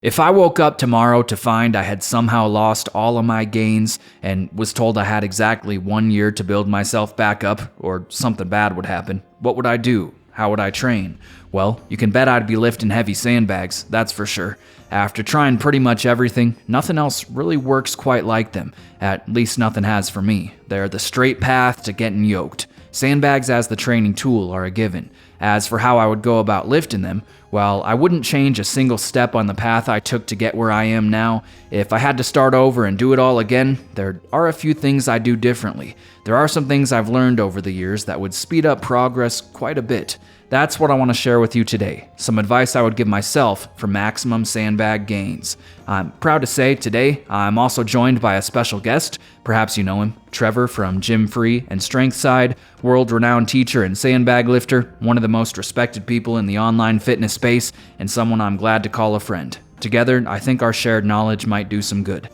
If I woke up tomorrow to find I had somehow lost all of my gains and was told I had exactly 1 year to build myself back up, or something bad would happen, what would I do? How would I train? Well, you can bet I'd be lifting heavy sandbags, that's for sure. After trying pretty much everything, nothing else really works quite like them. At least nothing has for me. They're the straight path to getting yoked. Sandbags as the training tool are a given. As for how I would go about lifting them, well, I wouldn't change a single step on the path I took to get where I am now. If I had to start over and do it all again, there are a few things I do differently. There are some things I've learned over the years that would speed up progress quite a bit. That's what I want to share with you today. Some advice I would give myself for maximum sandbag gains. I'm proud to say today I'm also joined by a special guest. Perhaps you know him, Trevor from Gym Free and Strength Side, world-renowned teacher and sandbag lifter, one of the most respected people in the online fitness space, and someone I'm glad to call a friend. Together, I think our shared knowledge might do some good.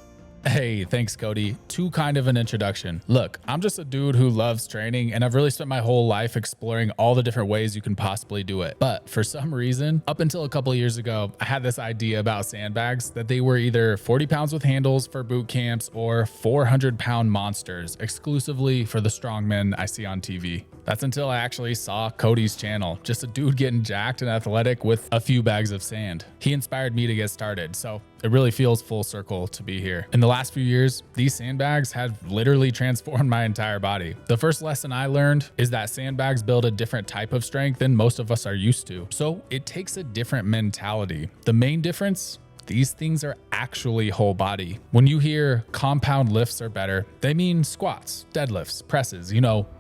Hey, thanks, Cody. Too kind of an introduction. Look, I'm just a dude who loves training, and I've really spent my whole life exploring all the different ways you can possibly do it. But for some reason, up until a couple of years ago, I had this idea about sandbags that they were either 40 pounds with handles for boot camps or 400-pound monsters exclusively for the strongmen I see on TV. That's until I actually saw Cody's channel, just a dude getting jacked and athletic with a few bags of sand. He inspired me to get started, so it really feels full circle to be here. In the last few years, these sandbags have literally transformed my entire body. The first lesson I learned is that sandbags build a different type of strength than most of us are used to. So it takes a different mentality. The main difference, these things are actually whole body. When you hear compound lifts are better, they mean squats, deadlifts, presses,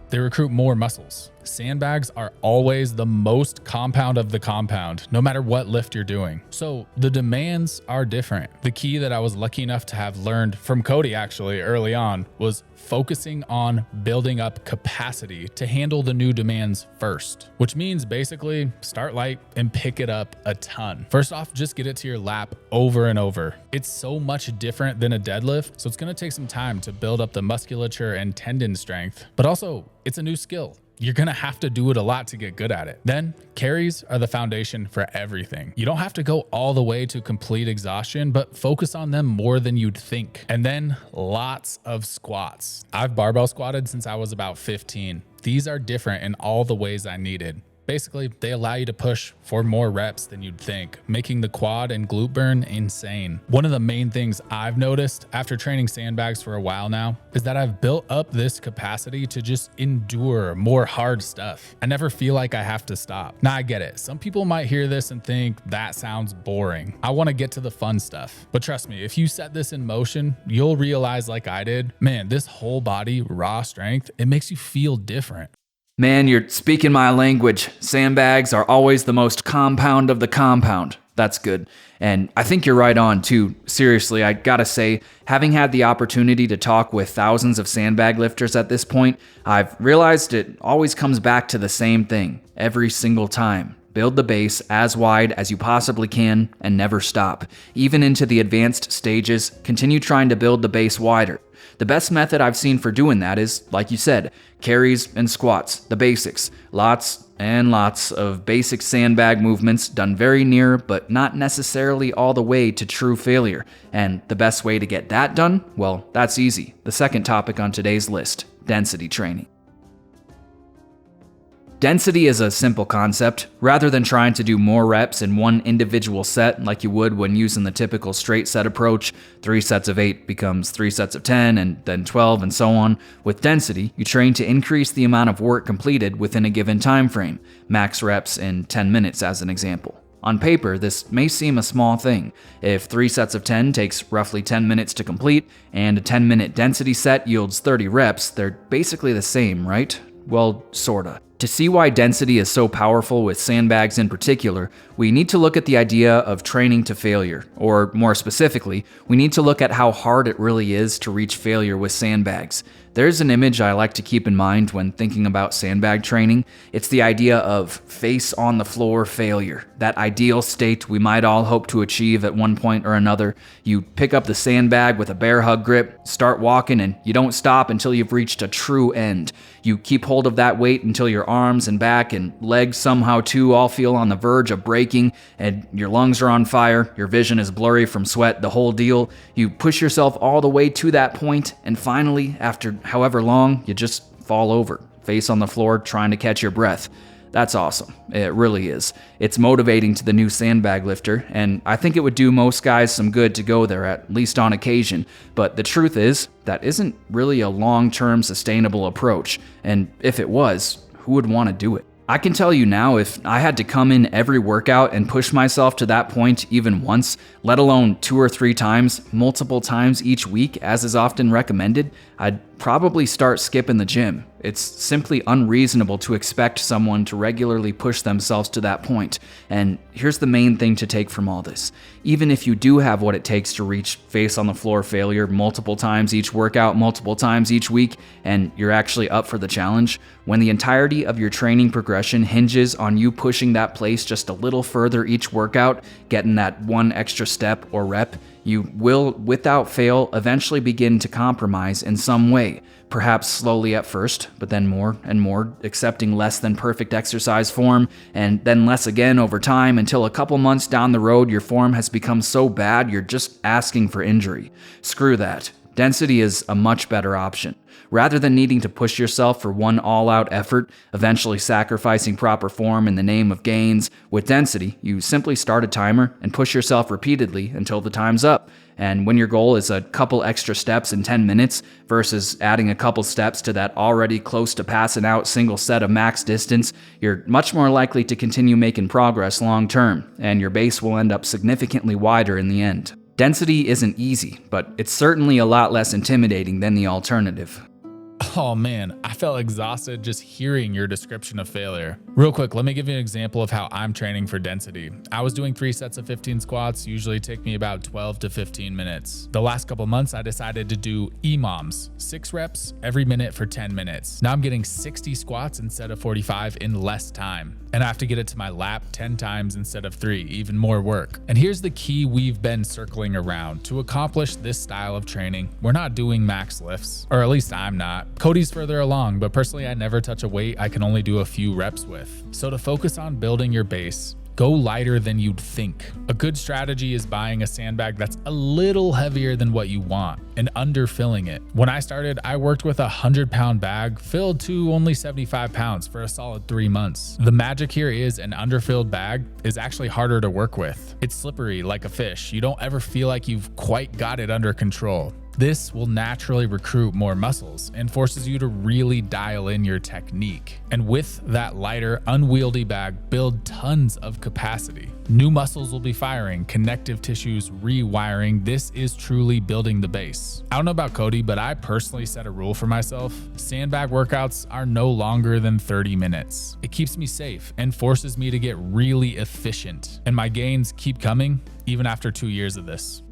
they recruit more muscles. Sandbags are always the most compound of the compound, no matter what lift you're doing. So the demands are different. The key that I was lucky enough to have learned from Cody actually early on was focusing on building up capacity to handle the new demands first, which means basically start light and pick it up a ton. First off, just get it to your lap over and over. It's so much different than a deadlift, so it's gonna take some time to build up the musculature and tendon strength, but also it's a new skill. You're gonna have to do it a lot to get good at it. Then carries are the foundation for everything. You don't have to go all the way to complete exhaustion, but focus on them more than you'd think. And then lots of squats. I've barbell squatted since I was about 15. These are different in all the ways I needed. Basically, they allow you to push for more reps than you'd think, making the quad and glute burn insane. One of the main things I've noticed after training sandbags for a while now is that I've built up this capacity to just endure more hard stuff. I never feel like I have to stop. Now I get it. Some people might hear this and think that sounds boring. I want to get to the fun stuff. But trust me, if you set this in motion, you'll realize like I did, man, this whole body raw strength, it makes you feel different. Man, you're speaking my language. Sandbags are always the most compound of the compound. That's good. And I think you're right on too. Seriously, I gotta say, having had the opportunity to talk with thousands of sandbag lifters at this point, I've realized it always comes back to the same thing every single time. Build the base as wide as you possibly can and never stop. Even into the advanced stages, continue trying to build the base wider. The best method I've seen for doing that is, like you said, carries and squats, the basics. Lots and lots of basic sandbag movements done very near, but not necessarily all the way to true failure. And the best way to get that done? Well, that's easy. The second topic on today's list, density training. Density is a simple concept. Rather than trying to do more reps in one individual set like you would when using the typical straight set approach, 3 sets of 8 becomes 3 sets of 10 and then 12 and so on. With density, you train to increase the amount of work completed within a given time frame, max reps in 10 minutes as an example. On paper, this may seem a small thing. If 3 sets of 10 takes roughly 10 minutes to complete and a 10-minute density set yields 30 reps, they're basically the same, right? Well, sorta. To see why density is so powerful with sandbags in particular, we need to look at the idea of training to failure, or more specifically, we need to look at how hard it really is to reach failure with sandbags. There's an image I like to keep in mind when thinking about sandbag training. It's the idea of face on the floor failure, that ideal state we might all hope to achieve at one point or another. You pick up the sandbag with a bear hug grip, start walking, and you don't stop until you've reached a true end. You keep hold of that weight until you're your arms and back and legs somehow too all feel on the verge of breaking, and your lungs are on fire, your vision is blurry from sweat, the whole deal. You push yourself all the way to that point, and finally, after however long, you just fall over, face on the floor, trying to catch your breath. That's awesome. It really is. It's motivating to the new sandbag lifter, and I think it would do most guys some good to go there, at least on occasion. But the truth is, that isn't really a long-term sustainable approach, and if it was, who would want to do it? I can tell you now, if I had to come in every workout and push myself to that point even once, let alone 2 or 3 times, multiple times each week, as is often recommended, I'd probably start skipping the gym. It's simply unreasonable to expect someone to regularly push themselves to that point. And here's the main thing to take from all this. Even if you do have what it takes to reach face on the floor failure multiple times each workout, multiple times each week, and you're actually up for the challenge, when the entirety of your training progression hinges on you pushing that place just a little further each workout, getting that one extra step or rep, you will, without fail, eventually begin to compromise in some way. Perhaps slowly at first, but then more and more, accepting less than perfect exercise form, and then less again over time until a couple months down the road your form has become so bad you're just asking for injury. Screw that. Density is a much better option. Rather than needing to push yourself for one all-out effort, eventually sacrificing proper form in the name of gains, with density, you simply start a timer and push yourself repeatedly until the time's up. And when your goal is a couple extra steps in 10 minutes versus adding a couple steps to that already close to passing out single set of max distance, you're much more likely to continue making progress long term, and your base will end up significantly wider in the end. Density isn't easy, but it's certainly a lot less intimidating than the alternative. Oh man, I felt exhausted just hearing your description of failure. Real quick, let me give you an example of how I'm training for density. I was doing 3 sets of 15 squats, usually take me about 12 to 15 minutes. The last couple months, I decided to do EMOMs, 6 reps every minute for 10 minutes. Now I'm getting 60 squats instead of 45 in less time. And I have to get it to my lap 10 times instead of 3, even more work. And here's the key we've been circling around. To accomplish this style of training, we're not doing max lifts, or at least I'm not. Cody's further along, but personally I never touch a weight I can only do a few reps with. So to focus on building your base, go lighter than you'd think. A good strategy is buying a sandbag that's a little heavier than what you want and underfilling it. When I started, I worked with a 100-pound bag filled to only 75 pounds for a solid 3 months. The magic here is an underfilled bag is actually harder to work with. It's slippery like a fish. You don't ever feel like you've quite got it under control. This will naturally recruit more muscles and forces you to really dial in your technique. And with that lighter, unwieldy bag, build tons of capacity. New muscles will be firing, connective tissues rewiring. This is truly building the base. I don't know about Cody, but I personally set a rule for myself. Sandbag workouts are no longer than 30 minutes. It keeps me safe and forces me to get really efficient. And my gains keep coming even after 2 years of this.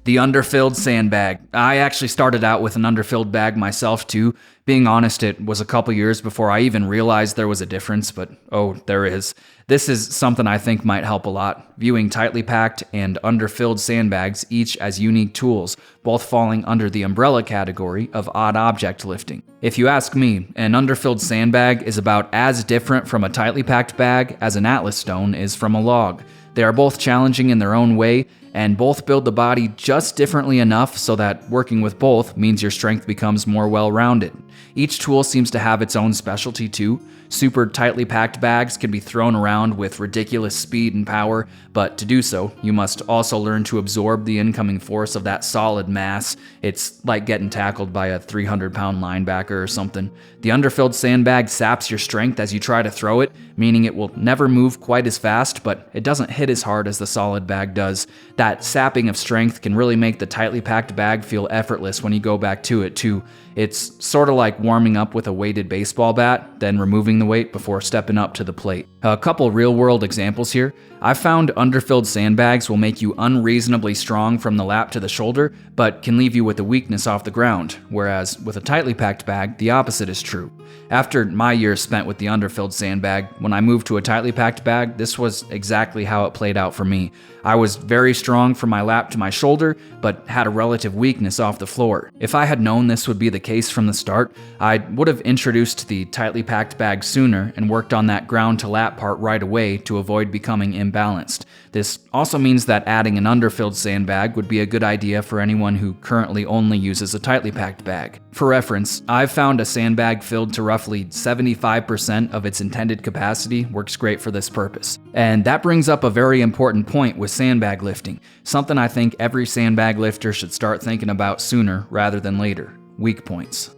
The underfilled sandbag. I actually started out with an underfilled bag myself too. Being honest, it was a couple years before I even realized there was a difference, but oh, there is. This is something I think might help a lot, viewing tightly packed and underfilled sandbags each as unique tools, both falling under the umbrella category of odd object lifting. If you ask me, an underfilled sandbag is about as different from a tightly packed bag as an atlas stone is from a log. They are both challenging in their own way, and both build the body just differently enough so that working with both means your strength becomes more well-rounded. Each tool seems to have its own specialty too. Super tightly packed bags can be thrown around with ridiculous speed and power, but to do so, you must also learn to absorb the incoming force of that solid mass. It's like getting tackled by a 300-pound linebacker or something. The underfilled sandbag saps your strength as you try to throw it, meaning it will never move quite as fast, but it doesn't hit as hard as the solid bag does. That sapping of strength can really make the tightly packed bag feel effortless when you go back to it too. It's sort of like warming up with a weighted baseball bat, then removing the weight before stepping up to the plate. A couple real-world examples here. I've found underfilled sandbags will make you unreasonably strong from the lap to the shoulder, but can leave you with a weakness off the ground, whereas with a tightly packed bag, the opposite is true. After my years spent with the underfilled sandbag, when I moved to a tightly packed bag, this was exactly how it played out for me. I was very strong from my lap to my shoulder, but had a relative weakness off the floor. If I had known this would be the case from the start, I would have introduced the tightly packed bag sooner and worked on that ground to lap part right away to avoid becoming imbalanced. This also means that adding an underfilled sandbag would be a good idea for anyone who currently only uses a tightly packed bag. For reference, I've found a sandbag filled to roughly 75% of its intended capacity works great for this purpose. And that brings up a very important point with sandbag lifting, something I think every sandbag lifter should start thinking about sooner rather than later: weak points.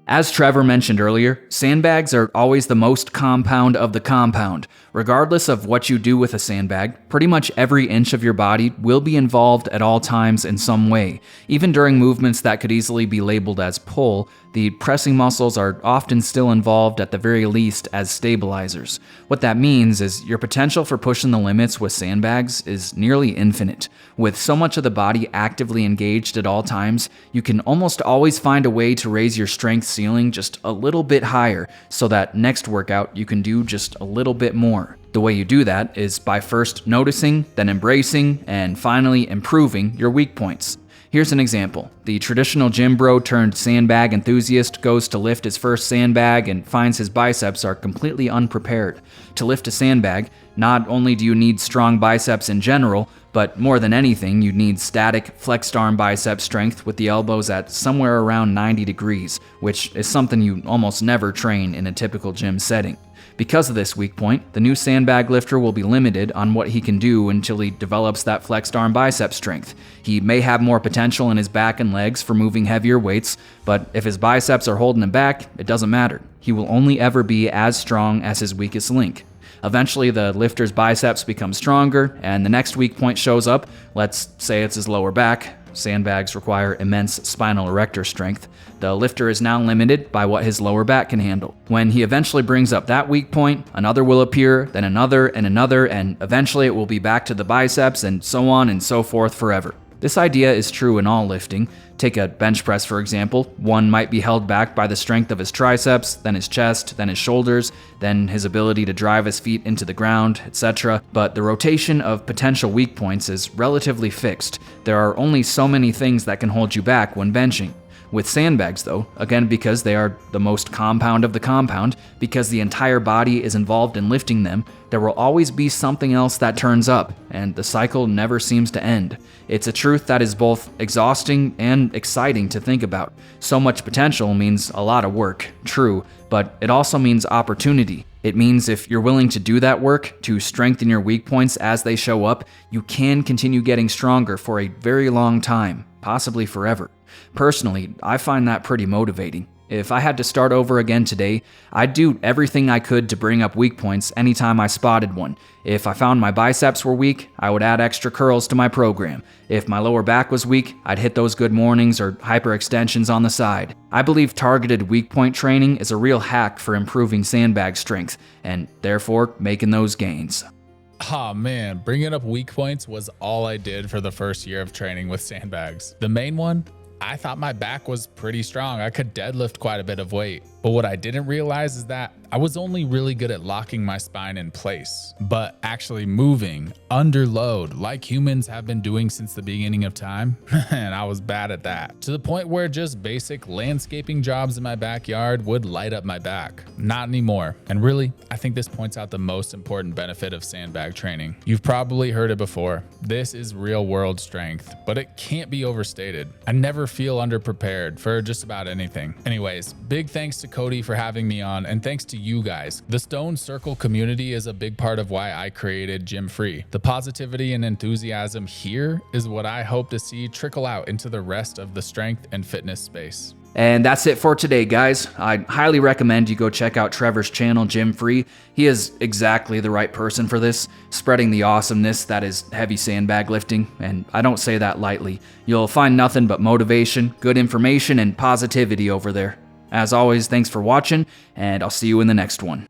As Trevor mentioned earlier, sandbags are always the most compound of the compound. Regardless of what you do with a sandbag, pretty much every inch of your body will be involved at all times in some way. Even during movements that could easily be labeled as pull, the pressing muscles are often still involved at the very least as stabilizers. What that means is your potential for pushing the limits with sandbags is nearly infinite. With so much of the body actively engaged at all times, you can almost always find a way to raise your strength ceiling just a little bit higher so that next workout you can do just a little bit more. The way you do that is by first noticing, then embracing, and finally improving your weak points. Here's an example. The traditional gym bro turned sandbag enthusiast goes to lift his first sandbag and finds his biceps are completely unprepared. To lift a sandbag, not only do you need strong biceps in general, but more than anything, you need static, flexed arm bicep strength with the elbows at somewhere around 90 degrees, which is something you almost never train in a typical gym setting. Because of this weak point, the new sandbag lifter will be limited on what he can do until he develops that flexed arm bicep strength. He may have more potential in his back and legs for moving heavier weights, but if his biceps are holding him back, it doesn't matter. He will only ever be as strong as his weakest link. Eventually, the lifter's biceps become stronger, and the next weak point shows up. Let's say it's his lower back. Sandbags require immense spinal erector strength. The lifter is now limited by what his lower back can handle. When he eventually brings up that weak point, another will appear, then another, and eventually it will be back to the biceps, and so on and so forth forever. This idea is true in all lifting. Take a bench press, for example. One might be held back by the strength of his triceps, then his chest, then his shoulders, then his ability to drive his feet into the ground, etc. But the rotation of potential weak points is relatively fixed. There are only so many things that can hold you back when benching. With sandbags though, again because they are the most compound of the compound, because the entire body is involved in lifting them, there will always be something else that turns up, and the cycle never seems to end. It's a truth that is both exhausting and exciting to think about. So much potential means a lot of work, true, but it also means opportunity. It means if you're willing to do that work, to strengthen your weak points as they show up, you can continue getting stronger for a very long time, possibly forever. Personally, I find that pretty motivating. If I had to start over again today, I'd do everything I could to bring up weak points anytime I spotted one. If I found my biceps were weak, I would add extra curls to my program. If my lower back was weak, I'd hit those good mornings or hyperextensions on the side. I believe targeted weak point training is a real hack for improving sandbag strength, and therefore making those gains. Oh man, bringing up weak points was all I did for the first year of training with sandbags. The main one, I thought my back was pretty strong. I could deadlift quite a bit of weight. But what I didn't realize is that I was only really good at locking my spine in place, but actually moving under load like humans have been doing since the beginning of time, and I was bad at that. To the point where just basic landscaping jobs in my backyard would light up my back. Not anymore. And really, I think this points out the most important benefit of sandbag training. You've probably heard it before. This is real world strength, but it can't be overstated. I never feel underprepared for just about anything. Anyways, big thanks to Cody for having me on, and thanks to you guys. The Stone Circle community is a big part of why I created Gym Free. The positivity and enthusiasm here is what I hope to see trickle out into the rest of the strength and fitness space. And that's it for today, guys. I highly recommend you go check out Trevor's channel, Gym Free. He is exactly the right person for this, spreading the awesomeness that is heavy sandbag lifting, and I don't say that lightly. You'll find nothing but motivation, good information, and positivity over there. As always, thanks for watching, and I'll see you in the next one.